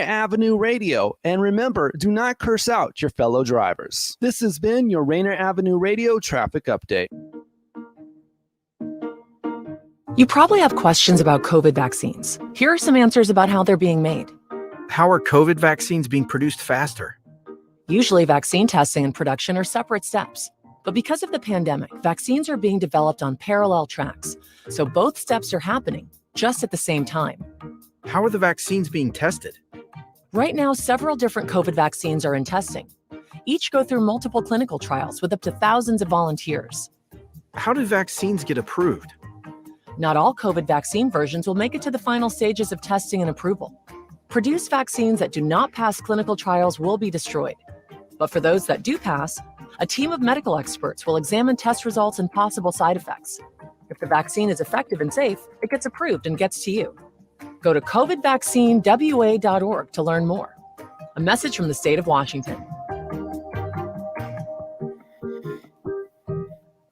Avenue Radio, and remember, do not curse out your fellow drivers. This has been your Rainier Avenue Radio traffic update. You probably have questions about COVID vaccines. Here are some answers about how they're being made. How are COVID vaccines being produced faster? Usually, vaccine testing and production are separate steps. But because of the pandemic, vaccines are being developed on parallel tracks. So both steps are happening just at the same time. How are the vaccines being tested? Right now, several different COVID vaccines are in testing. Each go through multiple clinical trials with up to thousands of volunteers. How do vaccines get approved? Not all COVID vaccine versions will make it to the final stages of testing and approval. Produced vaccines that do not pass clinical trials will be destroyed. But for those that do pass, a team of medical experts will examine test results and possible side effects. If the vaccine is effective and safe, it gets approved and gets to you. Go to covidvaccinewa.org to learn more. A message from the state of Washington.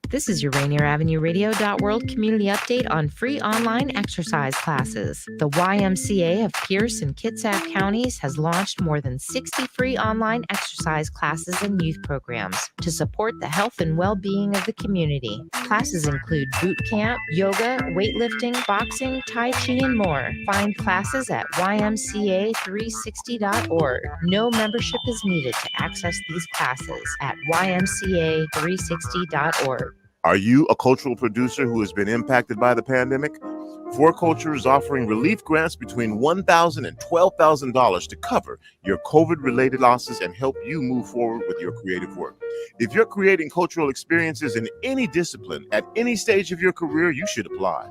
This is your Rainier Avenue Radio.World community update on free online exercise classes. The YMCA of Pierce and Kitsap counties has launched more than 60 free online exercise classes and youth programs to support the health and well-being of the community. Classes include boot camp, yoga, weightlifting, boxing, tai chi, and more. Find classes at ymca360.org. No membership is needed to access these classes at ymca360.org. Are you a cultural producer who has been impacted by the pandemic? Four Culture is offering relief grants between $1,000 and $12,000 to cover your COVID-related losses and help you move forward with your creative work. If you're creating cultural experiences in any discipline at any stage of your career, you should apply.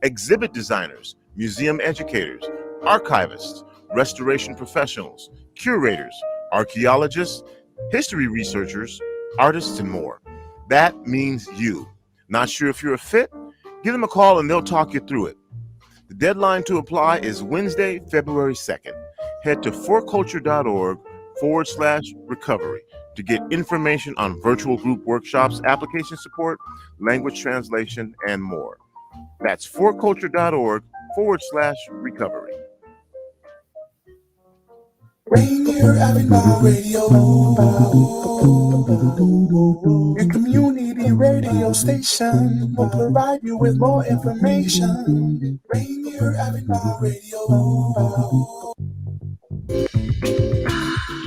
Exhibit designers, museum educators, archivists, restoration professionals, curators, archaeologists, history researchers, artists, and more. That means you. Not sure if you're a fit? Give them a call and they'll talk you through it. The deadline to apply is Wednesday, February 2nd. Head to forculture.org/recovery to get information on virtual group workshops, application support, language translation, and more. That's forculture.org/recovery. Rainier Avenue Radio, your community radio station will provide you with more information. Rainier Avenue Radio.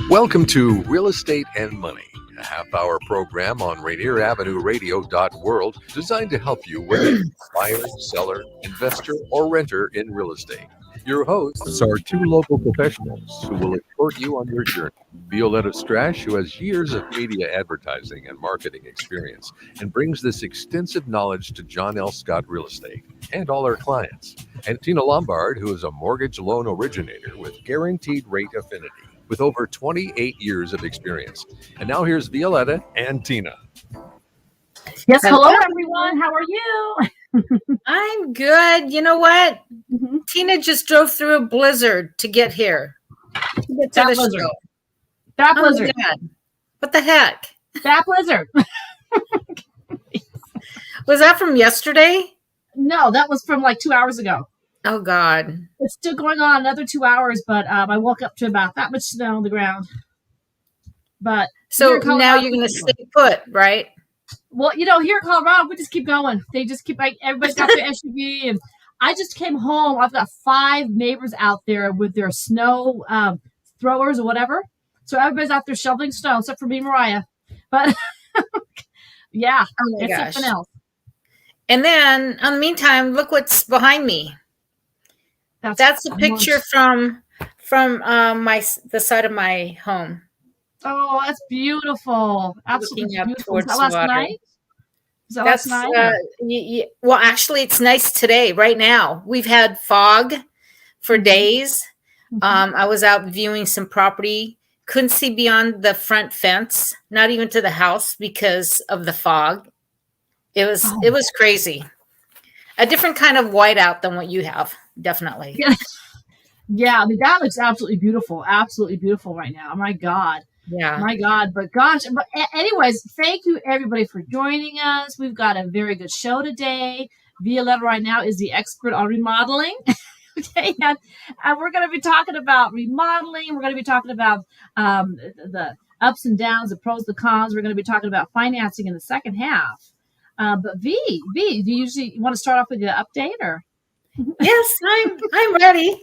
Welcome to Real Estate and Money, a half-hour program on Rainier Avenue Radio.World designed to help you whether you're a buyer, seller, investor, or renter in real estate. Your hosts are two local professionals who will escort you on your journey. Violeta Strash, who has years of media advertising and marketing experience and brings this extensive knowledge to John L. Scott Real Estate and all our clients. And Tina Lombard, who is a mortgage loan originator with Guaranteed Rate Affinity with over 28 years of experience. And now here's Violeta and Tina. Yes, hello everyone. How are you? I'm good. You know what? Tina just drove through a blizzard to get here. To get to the blizzard. show. That blizzard. What the heck? That blizzard. Was that from yesterday? No, that was from like 2 hours ago. Oh, God. It's still going on another 2 hours, but I woke up to about that much snow on the ground. But so now you're going to stay put, right? Well, you know, here in Colorado, we just keep going. They just keep, like, everybody's got their SUV. And I just came home. I've got 5 neighbors out there with their snow throwers or whatever. So everybody's out there shoveling snow, except for me, Mariah. But, yeah, it's something else. And then, in the meantime, look what's behind me. That's a picture from the side of my home. Oh, that's beautiful. Absolutely beautiful. Is that last night? Last night? Well, actually, it's nice today, right now. We've had fog for days. I was out viewing some property. Couldn't see beyond the front fence, not even to the house because of the fog. It was crazy. A different kind of whiteout than what you have, definitely. Yeah, I mean, that looks absolutely beautiful right now. My God. Yeah. My God. But gosh, but anyways, thank you everybody for joining us. We've got a very good show today. Violeta right now is the expert on remodeling. Okay, and we're going to be talking about remodeling. We're going to be talking about the ups and downs, the pros, the cons. We're going to be talking about financing in the second half. But V, do you usually want to start off with the update or? Yes, I'm ready.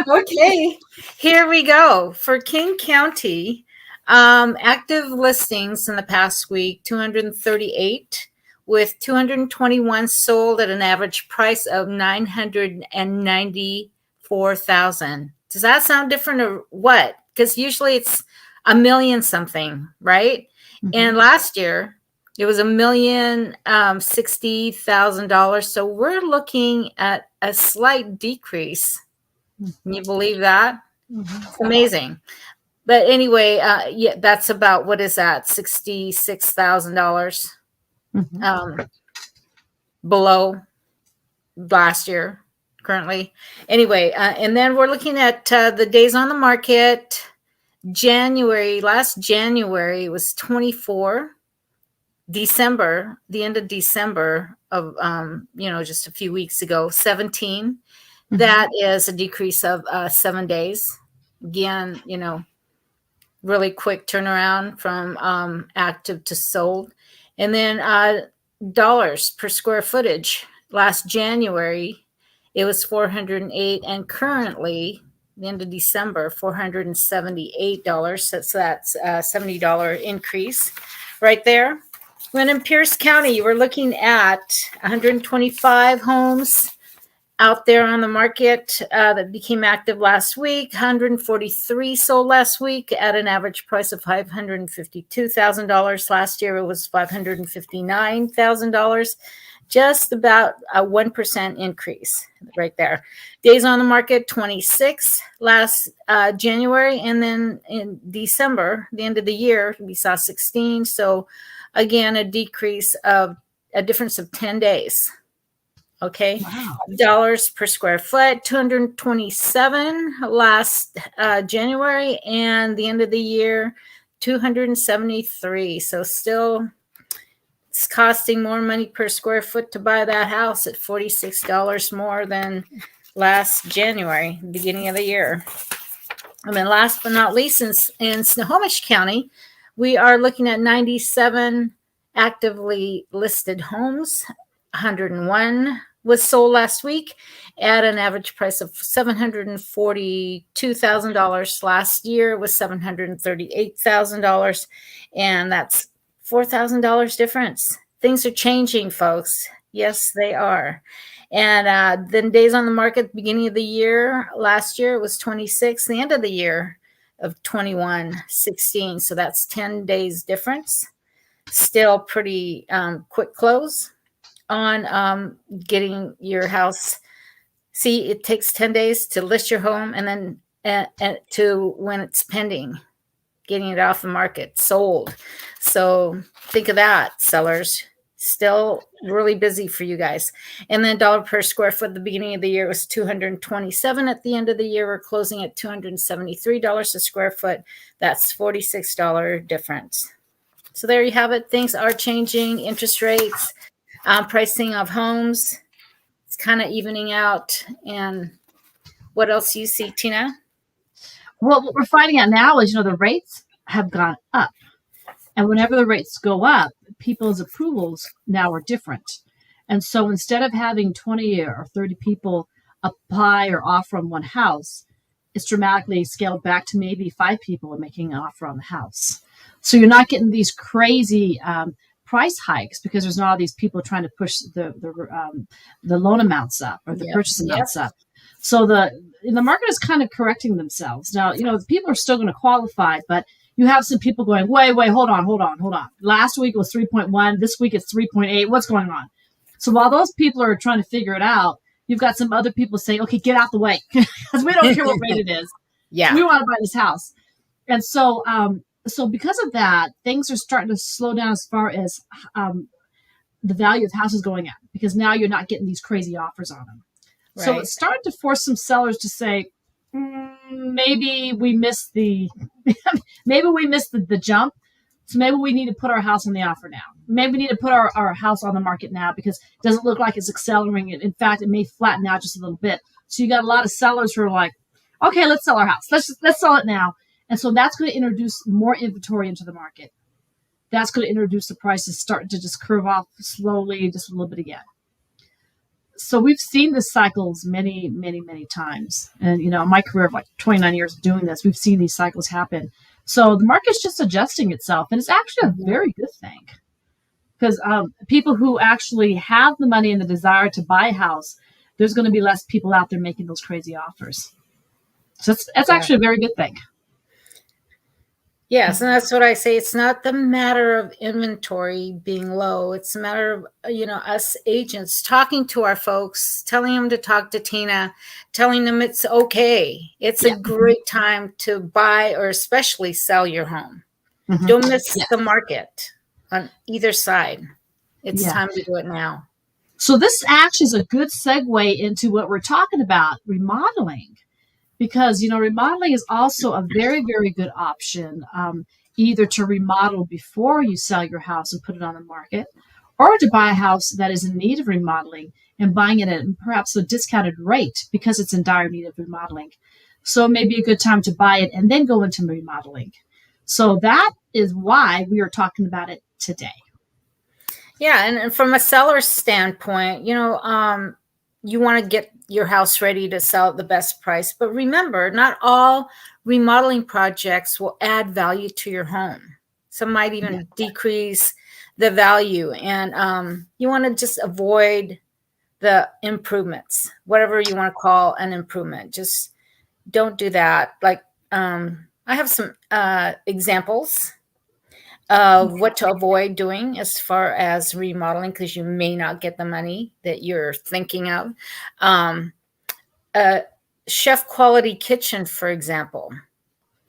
Okay, here we go. For King County, active listings in the past week, 238, with 221 sold at an average price of $994,000. Does that sound different or what? Because usually it's a million something, right? Mm-hmm. And last year it was $1,060,000. So we're looking at a slight decrease. Can you believe that? Mm-hmm. It's amazing. But anyway, yeah, that's about, what is that? $66,000 below last year currently. Anyway, and then we're looking at the days on the market. Last January was 24. December, the end of December of, just a few weeks ago, 17. Mm-hmm. That is a decrease of 7 days. Again, really quick turnaround from active to sold. And then dollars per square footage. Last January, it was 408, and currently, the end of December, $478. So that's a $70 increase right there. When in Pierce County, we're looking at 125 homes out there on the market that became active last week. 143 sold last week at an average price of $552,000. Last year, it was $559,000. Just about a 1% increase right there. Days on the market, 26 last January. And then in December, the end of the year, we saw 16. So again, a difference of 10 days. Okay. Wow. Dollars per square foot, 227 last January, and the end of the year, 273. So still, it's costing more money per square foot to buy that house at $46 more than last January, beginning of the year. And then last but not least, in Snohomish County, we are looking at 97 actively listed homes. 101 was sold last week at an average price of $742,000. Last year was $738,000, and that's $4,000 difference. Things are changing, folks. Yes, they are. And then days on the market, beginning of the year, last year it was 26, the end of the year of 21, 16. So that's 10 days difference. Still pretty quick close on getting your house. See, it takes 10 days to list your home, and then to when it's pending, getting it off the market, sold. So think of that, sellers. Still really busy for you guys. And then dollar per square foot at the beginning of the year was $227. At the end of the year, we're closing at $273 a square foot. That's $46 difference. So there you have it. Things are changing. Interest rates, pricing of homes. It's kind of evening out. And what else do you see, Tina? Well, what we're finding out now is, the rates have gone up. And whenever the rates go up, people's approvals now are different. And so instead of having 20 or 30 people apply or offer on one house, it's dramatically scaled back to maybe 5 people are making an offer on the house. So you're not getting these crazy price hikes because there's not all these people trying to push the loan amounts up or the purchase amounts up. So the market is kind of correcting themselves. Now, the people are still going to qualify, but you have some people going, wait, hold on. Last week it was 3.1. This week it's 3.8. What's going on? So while those people are trying to figure it out, you've got some other people saying, okay, get out the way because we don't care what rate it is. Yeah, we want to buy this house. And so, because of that, things are starting to slow down as far as the value of houses going up, because now you're not getting these crazy offers on them. Right. So it's starting to force some sellers to say, maybe we missed the jump. So maybe we need to put our house on the offer now. Maybe we need to put our house on the market now because it doesn't look like it's accelerating. In fact, it may flatten out just a little bit. So you got a lot of sellers who are like, okay, let's sell our house. Let's sell it now. And so that's going to introduce more inventory into the market. That's going to introduce the prices starting to just curve off slowly, just a little bit again. So we've seen this cycles many, many, many times. And, in my career of like 29 years of doing this, we've seen these cycles happen. So the market's just adjusting itself. And it's actually a very good thing. Because people who actually have the money and the desire to buy a house, there's going to be less people out there making those crazy offers. So that's actually a very good thing. Yes, and that's what I say. It's not the matter of inventory being low. It's a matter of, us agents talking to our folks, telling them to talk to Tina, telling them it's okay. It's a great time to buy or especially sell your home. Mm-hmm. Don't miss the market on either side. It's time to do it now. So this actually is a good segue into what we're talking about, remodeling. Because, remodeling is also a very, very good option, either to remodel before you sell your house and put it on the market, or to buy a house that is in need of remodeling and buying it at perhaps a discounted rate because it's in dire need of remodeling. So it may be a good time to buy it and then go into remodeling. So that is why we are talking about it today. Yeah, and from a seller's standpoint, you want to get your house ready to sell at the best price. But remember, not all remodeling projects will add value to your home. Some might even decrease the value. And you want to just avoid the improvements, whatever you want to call an improvement. Just don't do that. Like I have some examples of what to avoid doing as far as remodeling, because you may not get the money that you're thinking of. Chef quality kitchen, for example.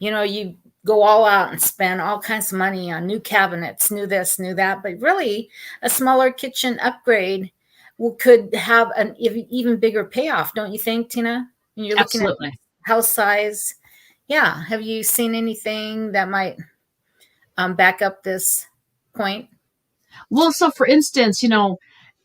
You go all out and spend all kinds of money on new cabinets, new this, new that, but really a smaller kitchen upgrade could have an even bigger payoff, don't you think, Tina? When you're looking at house size. Yeah. Have you seen anything that might back up this point? Well, so for instance,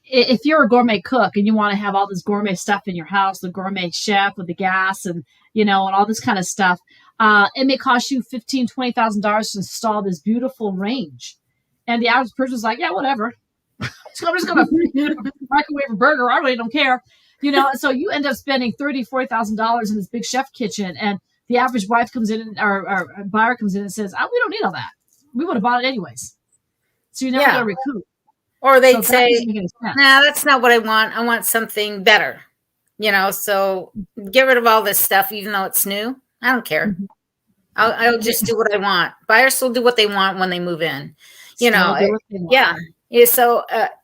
if you're a gourmet cook and you want to have all this gourmet stuff in your house, the gourmet chef with the gas and, and all this kind of stuff, it may cost you $15,000, $20,000 to install this beautiful range. And the average person's like, yeah, whatever. I'm just going to microwave a burger. I really don't care. So you end up spending $30,000, $40,000 in this big chef kitchen. And the average wife comes in or buyer comes in and says, we don't need all that. We would have bought it anyways. So you're never going to recoup. Or they'd say, nah, that's not what I want. I want something better. So get rid of all this stuff, even though it's new. I don't care. Mm-hmm. I'll just do what I want. Buyers will do what they want when they move in. So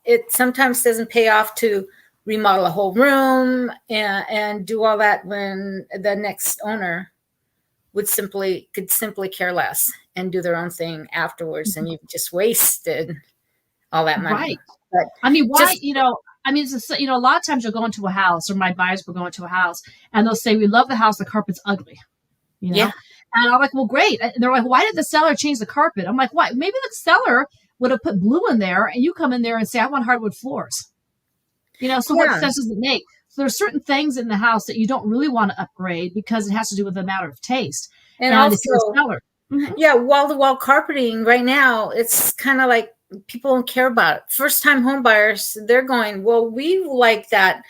it sometimes doesn't pay off to remodel a whole room and do all that when the next owner could simply care less and do their own thing afterwards, and you've just wasted all that money. Right. But why? A lot of times you'll go into a house, or my buyers will go into a house, and they'll say, "We love the house. The carpet's ugly." Yeah. And I'm like, "Well, great." And they're like, "Why did the seller change the carpet?" I'm like, "Why? Maybe the seller would have put blue in there, and you come in there and say, I want hardwood floors." So what sense does it make? So there's certain things in the house that you don't really want to upgrade because it has to do with a matter of taste. And also, if you're a seller, wall-to-wall carpeting right now, it's kind of like people don't care about it. First-time home buyers, they're going, well, we like that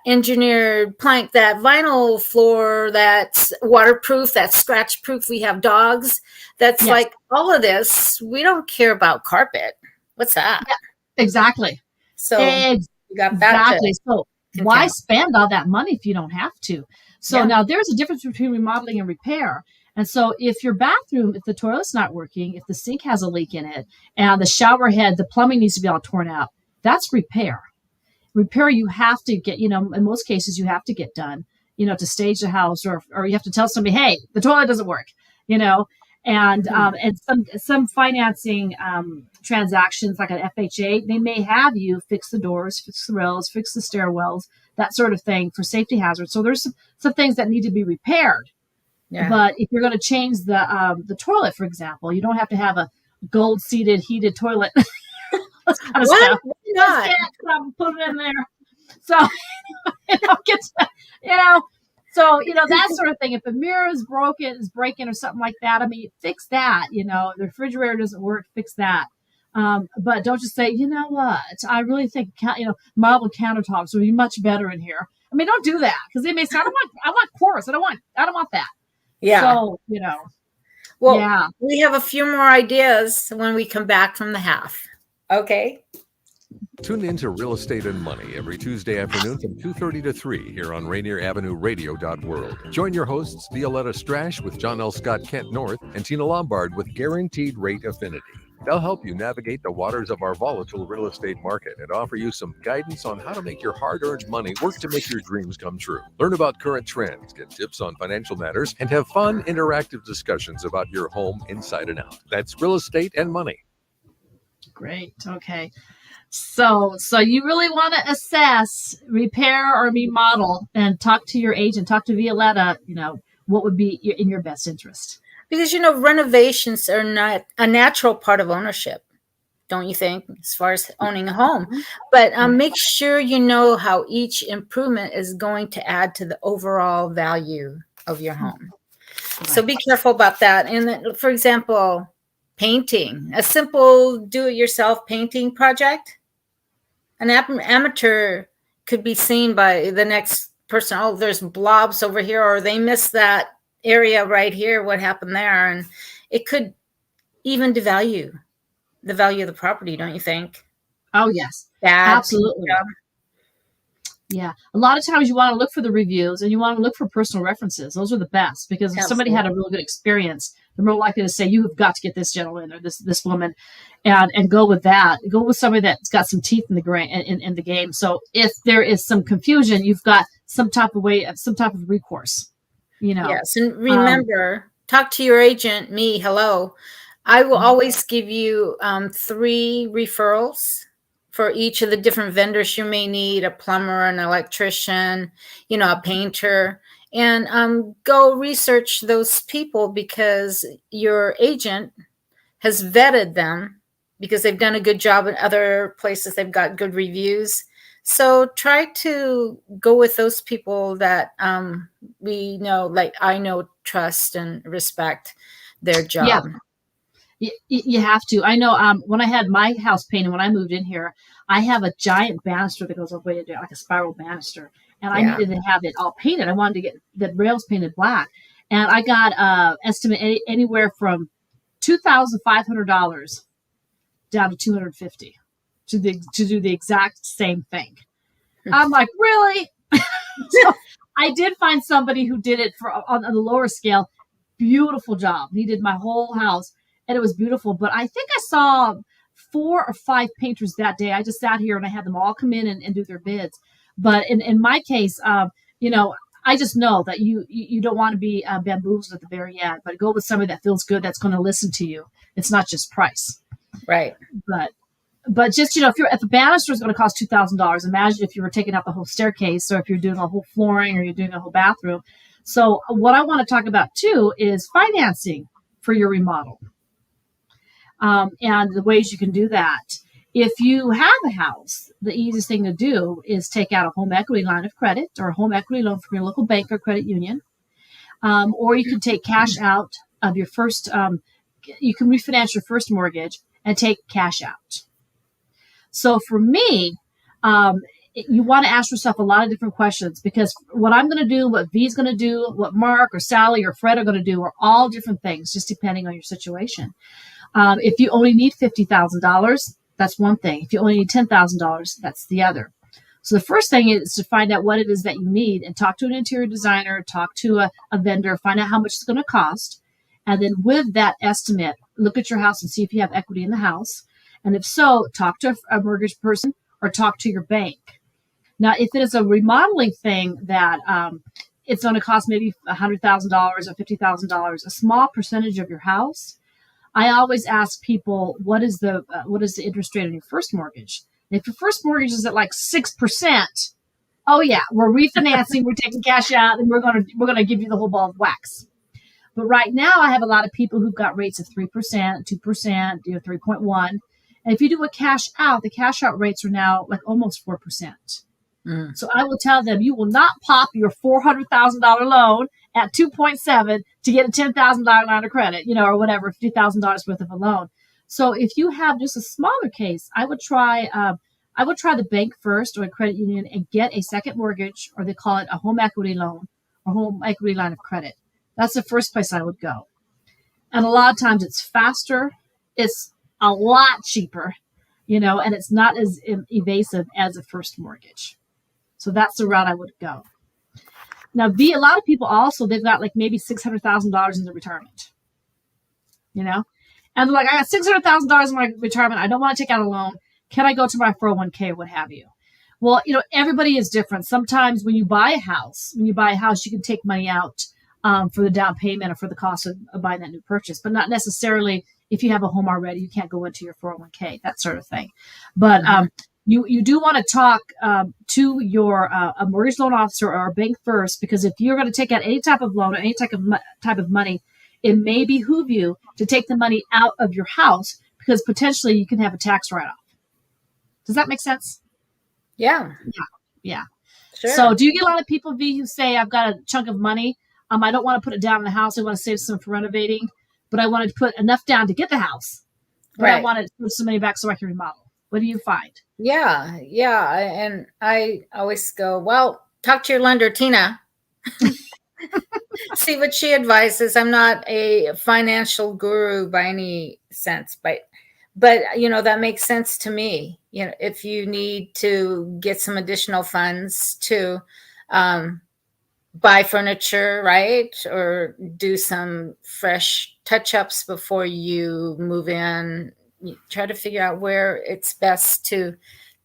engineered plank, that vinyl floor, that's waterproof, that's scratch-proof. We have dogs. That's like all of this. We don't care about carpet. What's that? Yeah, exactly. So you got that. Exactly. So why spend all that money if you don't have to? So now there's a difference between remodeling and repair. And so if your bathroom, if the toilet's not working, if the sink has a leak in it, and the shower head, the plumbing needs to be all torn out, that's repair. Repair you have to get, in most cases you have to get done, to stage the house, or you have to tell somebody, hey, the toilet doesn't work, and some financing transactions like an FHA, they may have you fix the doors, fix the rails, fix the stairwells, that sort of thing for safety hazards. So there's some things that need to be repaired. Yeah. But if you're going to change the toilet, for example, you don't have to have a gold-seated heated toilet. That's kind of stuff. Not? Put it in there. So So, that sort of thing. If a mirror is breaking or something like that, I mean, fix that. The refrigerator doesn't work, fix that. But don't just say, you know what, I really think, marble countertops would be much better in here. I mean, don't do that, because they may say, I want quartz. I don't want that. Yeah. So, Well, yeah. We have a few more ideas when we come back from the half. Okay. Tune in to Real Estate and Money every Tuesday afternoon from 2:30 to 3 here on Rainier Avenue Radio.world. Join your hosts, Violeta Strash with John L. Scott Kent North and Tina Lombard with Guaranteed Rate Affinity. They'll help you navigate the waters of our volatile real estate market and offer you some guidance on how to make your hard-earned money work to make your dreams come true. Learn about current trends, get tips on financial matters, and have fun, interactive discussions about your home inside and out. That's Real Estate and Money. Great. Okay. So you really want to assess, repair, or remodel, and talk to your agent, talk to Violeta, what would be in your best interest. Because, renovations are not a natural part of ownership, don't you think, as far as owning a home? But make sure you know how each improvement is going to add to the overall value of your home. So be careful about that. And then, for example, painting, a simple do-it-yourself painting project. An amateur could be seen by the next person. Oh, there's blobs over here, or they missed that area right here. What happened there? And it could even devalue the value of the property, don't you think? Oh, yes. Absolutely. Yeah. A lot of times you want to look for the reviews and you want to look for personal references. Those are the best, because if somebody had a really good experience, they're more likely to say, you have got to get this gentleman or this woman and go with that. Go with somebody that's got some teeth in the game. So if there is some confusion, you've got some type of recourse. Yes. And remember, talk to your agent, me, hello. I will always give you 3 referrals for each of the different vendors you may need, a plumber, an electrician, a painter, and go research those people, because your agent has vetted them, because they've done a good job in other places. They've got good reviews. So try to go with those people that we know, like I know, trust, and respect their job. Yeah. You have to. I know when I had my house painted, when I moved in here, I have a giant banister that goes all the way to, like a spiral banister. And I needed to have it all painted. I wanted to get the rails painted black. And I got estimate anywhere from $2,500 down to $250 to do the exact same thing. I'm like, really? So I did find somebody who did it on the lower scale. Beautiful job. He did my whole house, and it was beautiful. But I think I saw 4 or 5 painters that day. I just sat here and I had them all come in and do their bids. But in my case, I just know that you don't want to be bamboozled at the very end, but go with somebody that feels good, that's going to listen to you. It's not just price. Right. But just, if the banister is going to cost $2,000, imagine if you were taking out the whole staircase, or if you're doing a whole flooring, or you're doing a whole bathroom. So what I want to talk about too is financing for your remodel. And the ways you can do that. If you have a house, the easiest thing to do is take out a home equity line of credit, or a home equity loan from your local bank or credit union. Or you can take cash out of your first, you can refinance your first mortgage and take cash out. So for me, you want to ask yourself a lot of different questions, because what I'm going to do, what V's going to do, what Mark or Sally or Fred are going to do are all different things, just depending on your situation. If you only need $50,000, that's one thing. If you only need $10,000, that's the other. So the first thing is to find out what it is that you need, and talk to an interior designer, talk to a vendor, find out how much it's going to cost. And then with that estimate, look at your house and see if you have equity in the house. And if so, talk to a mortgage person or talk to your bank. Now, if it is a remodeling thing that it's going to cost maybe $100,000 or $50,000, a small percentage of your house, I always ask people, what is the interest rate on your first mortgage? And if your first mortgage is at like 6%, oh yeah, we're refinancing, we're taking cash out, and we're gonna give you the whole ball of wax. But right now, I have a lot of people who've got rates of 3%, 2%, 3.1. And if you do a cash out, the cash out rates are now like almost 4%. So I will tell them, you will not pop your $400,000 loan at 2.7 to get a $10,000 line of credit, or whatever, $50,000 worth of a loan. So if you have just a smaller case, I would try the bank first or a credit union and get a second mortgage, or they call it a home equity loan or home equity line of credit. That's the first place I would go. And a lot of times it's faster, it's a lot cheaper, and it's not as evasive as a first mortgage. So that's the route I would go. Now, a lot of people also, they've got like maybe $600,000 in their retirement, and they're like, I got $600,000 in my retirement. I don't want to take out a loan. Can I go to my 401k or what have you? Well, everybody is different. Sometimes when you buy a house, you can take money out for the down payment or for the cost of buying that new purchase, but not necessarily if you have a home already, you can't go into your 401k, that sort of thing. But you do want to talk to your a mortgage loan officer or a bank first, because if you're going to take out any type of loan or any type of money, it may behoove you to take the money out of your house, because potentially you can have a tax write-off. Does that make sense? Yeah. Yeah. Sure. So do you get a lot of people, V, who say, I've got a chunk of money. I don't want to put it down in the house. I want to save some for renovating, but I wanted to put enough down to get the house. But I wanted to put some money back so I can remodel. What do you find? Yeah. And I always go, well, talk to your lender, Tina. See what she advises. I'm not a financial guru by any sense, but that makes sense to me. If you need to get some additional funds to buy furniture, right? Or do some fresh touch-ups before you move in, you try to figure out where it's best to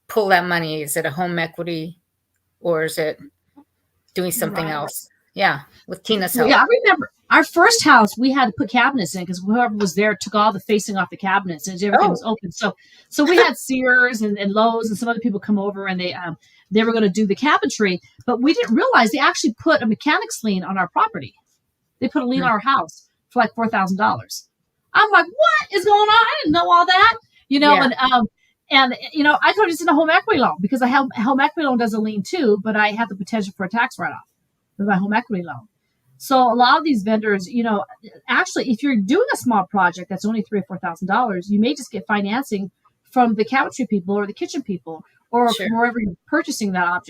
pull that money. Is it a home equity, or is it doing something else? Yeah, with Tina's help. Yeah, I remember our first house, we had to put cabinets in because whoever was there took all the facing off the cabinets and everything was open. So we had Sears and Lowe's and some other people come over, and they were going to do the cabinetry, but we didn't realize they actually put a mechanics lien on our property. They put a lien on our house for like $4,000. I'm like, what is going on? I didn't know all that, and I could have just done a home equity loan, because a home equity loan does a lien too, but I have the potential for a tax write-off with my home equity loan. So a lot of these vendors, actually, if you're doing a small project that's only $3,000 or $4,000, you may just get financing from the cabinetry people or the kitchen people, or from wherever you're purchasing that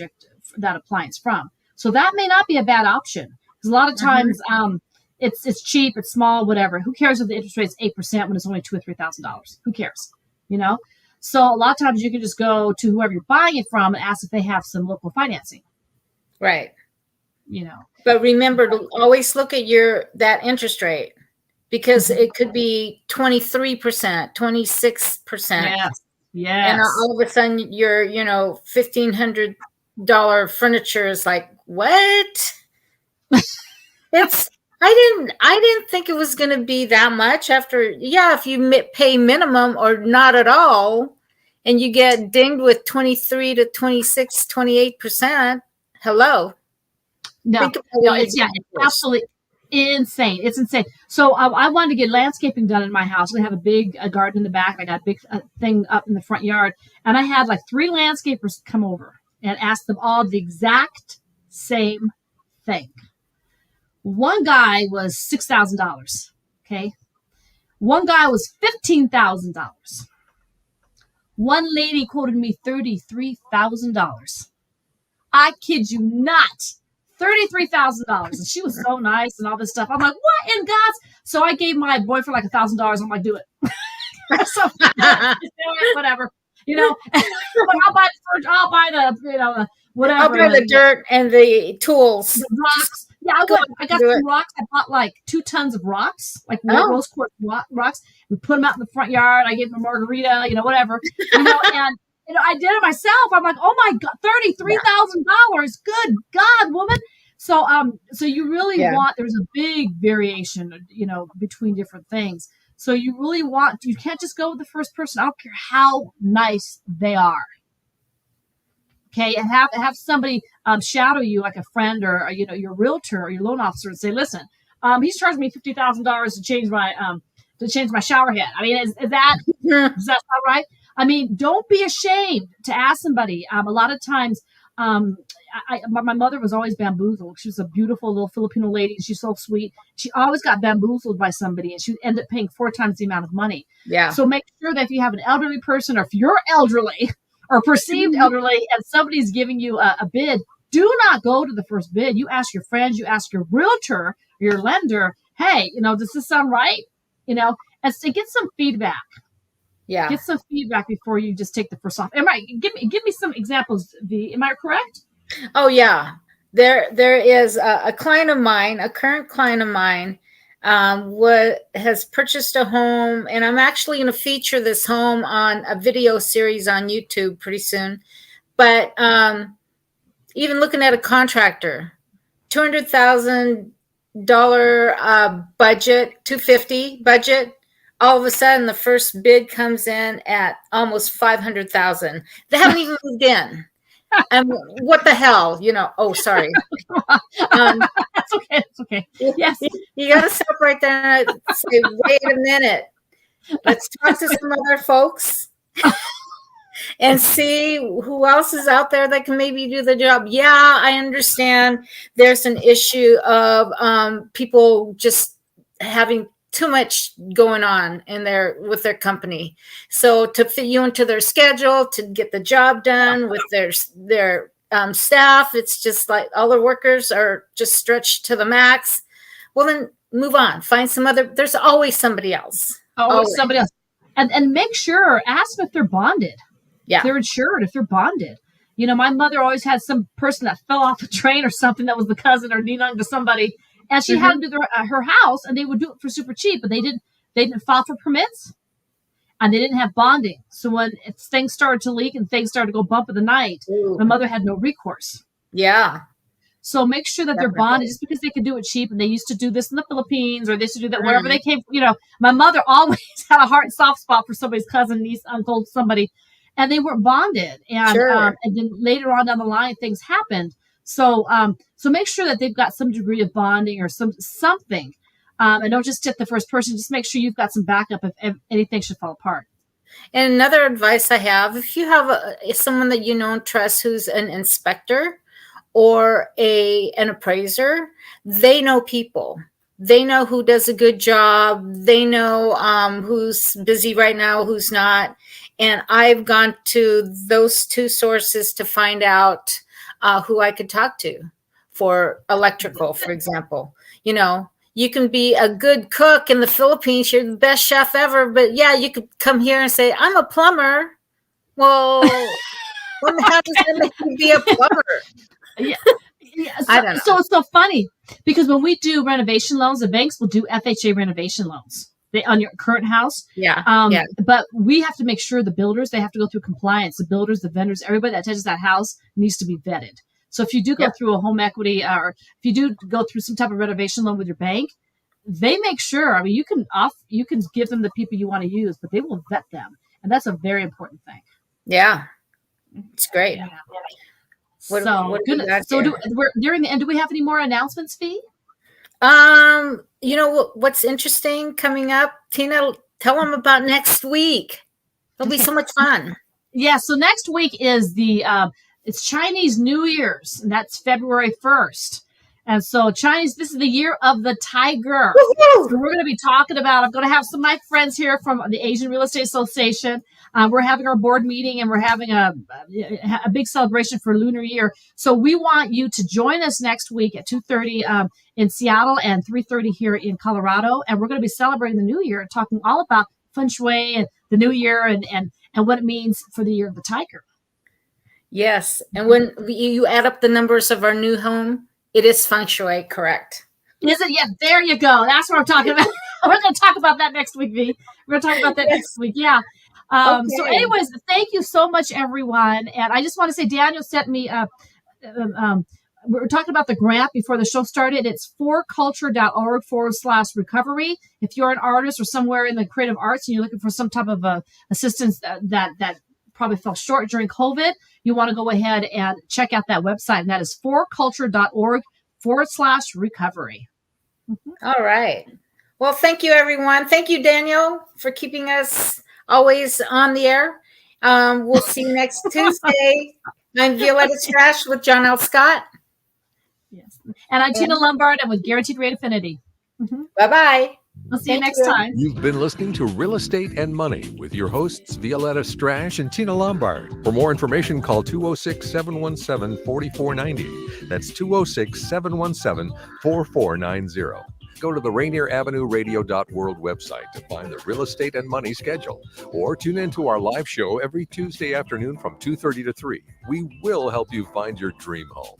appliance from. So that may not be a bad option, because a lot of times it's cheap, it's small, whatever. Who cares if the interest rate's 8% when it's only $2,000 or $3,000? Who cares? So a lot of times you can just go to whoever you're buying it from and ask if they have some local financing. Right. But remember to always look at that interest rate, because it could be 23%, 26%. Yes. And all of a sudden your, $1,500 furniture is like, what? I didn't think it was going to be that much if you pay minimum or not at all, and you get dinged with 23 to 26, 28%. Hello. No, it's absolutely insane. It's insane. So I wanted to get landscaping done in my house. We have a big garden in the back. I got a big thing up in the front yard. And I had like 3 landscapers come over and ask them all the exact same thing. One guy was $6,000. Okay. One guy was $15,000. One lady quoted me $33,000. I kid you not. $33,000, and she was so nice and all this stuff. I'm like, what in God's? So I gave my boyfriend like $1,000. I'm like, do it. So whatever, I'll buy the furniture, I'll buy the, whatever. I'll buy the dirt and the tools, the rocks. Yeah, I got some rocks. I bought like 2 tons of rocks, like rose quartz rocks. We put them out in the front yard. I gave him a margarita, whatever, and. I did it myself. I'm like, oh my God, $33,000. Good God, woman. So you really want, there's a big variation, between different things. So you can't just go with the first person. I don't care how nice they are. Okay. And have somebody shadow you, like a friend or, your realtor or your loan officer, and say, listen, he's charging me $50,000 to change my shower head. I mean, is that all right? I mean, don't be ashamed to ask somebody. A lot of times My mother was always bamboozled. She was a beautiful little Filipino lady. And she's so sweet. She always got bamboozled by somebody, and she would end up paying 4 times the amount of money. Yeah. So make sure that if you have an elderly person, or if you're elderly or perceived elderly, and somebody's giving you a bid, do not go to the first bid. You ask your friends, you ask your realtor, your lender, hey, does this sound right? And so get some feedback. Yeah. Get some feedback before you just take the first offer. Give me some examples, V. Am I correct? Oh yeah. There is a client of mine, a current client of mine, has purchased a home, and I'm actually going to feature this home on a video series on YouTube pretty soon. But even looking at a contractor, $200,000 budget, $250 budget. All of a sudden, the first bid comes in at almost $500,000. They haven't even moved in. And what the hell, Oh, sorry. That's okay. That's okay. Yes, you got to stop right there and say, "Wait a minute. Let's talk to some other folks and see who else is out there that can maybe do the job." Yeah, I understand. There's an issue of people just having too much going on with their company. So to fit you into their schedule, to get the job done with their staff, it's just like all the workers are just stretched to the max. Well, then move on. Find some other. There's always somebody else. Always somebody else. And make sure, ask them if they're bonded. Yeah. If they're insured, if they're bonded. My mother always had some person that fell off a train or something that was the cousin or ninong to somebody. And she had to do her house, and they would do it for super cheap, but they didn't file for permits, and they didn't have bonding. So when things started to leak and things started to go bump in the night, my mother had no recourse. Yeah. So make sure that they're bonded, just because they can do it cheap, and they used to do this in the Philippines, or they used to do that wherever they came. My mother always had a heart and soft spot for somebody's cousin, niece, uncle, somebody, and they weren't bonded. And and then later on down the line, things happened. So make sure that they've got some degree of bonding or something, and don't just tip the first person. Just make sure you've got some backup if anything should fall apart. And another advice I have, if you have someone that you know and trust who's an inspector or an appraiser, they know people. They know who does a good job. They know who's busy right now, who's not. And I've gone to those two sources to find out who I could talk to for electrical, for example. You can be a good cook in the Philippines. You're the best chef ever. But yeah, you could come here and say, "I'm a plumber." Well, how does that make you be a plumber? Yeah. I don't know. So it's so funny because when we do renovation loans, the banks will do FHA renovation loans on your current house. Yeah. But we have to make sure the builders, they have to go through compliance. The builders, the vendors, everybody that touches that house needs to be vetted. So if you do go through a home equity, or if you do go through some type of renovation loan with your bank, they make sure. I mean, you can give them the people you want to use, but they will vet them, and that's a very important thing. Yeah, it's great. Yeah. What goodness. So we're nearing the end. Do we have any more announcements, Fee? What's interesting coming up, Tina? Tell them about next week. It'll be so much fun. Yeah. So next week is it's Chinese New Year's, and that's February 1st. And so this is the year of the tiger. So we're going to be talking about, I'm going to have some of my friends here from the Asian Real Estate Association. We're having our board meeting, and we're having a big celebration for Lunar Year. So we want you to join us next week at 2:30 in Seattle and 3:30 here in Colorado. And we're going to be celebrating the New Year, talking all about Feng Shui and the New Year and what it means for the year of the tiger. Yes. And when you add up the numbers of our new home, it is Feng Shui, correct? Is it? Yeah, there you go. That's what I'm talking about. We're going to talk about that next week, V. We're going to talk about that next week. Yeah. So anyways, thank you so much, everyone. And I just want to say, Daniel sent me we were talking about the grant before the show started. It's forculture.org/recovery. If you're an artist or somewhere in the creative arts and you're looking for some type of assistance that probably fell short during COVID, you want to go ahead and check out that website. And that is forculture.org/recovery. Mm-hmm. All right. Well, thank you, everyone. Thank you, Daniel, for keeping us always on the air. We'll see you next Tuesday. I'm Violeta Strash with John L. Scott. Yes. And I'm Tina Lombard. I'm with Guaranteed Rate Affinity. Bye-bye. I'll see you next time. You've been listening to Real Estate and Money with your hosts, Violeta Strash and Tina Lombard. For more information, call 206-717-4490. That's 206-717-4490. Go to the Rainier Avenue Radio.world website to find the Real Estate and Money schedule, or tune into our live show every Tuesday afternoon from 2:30 to 3. We will help you find your dream home.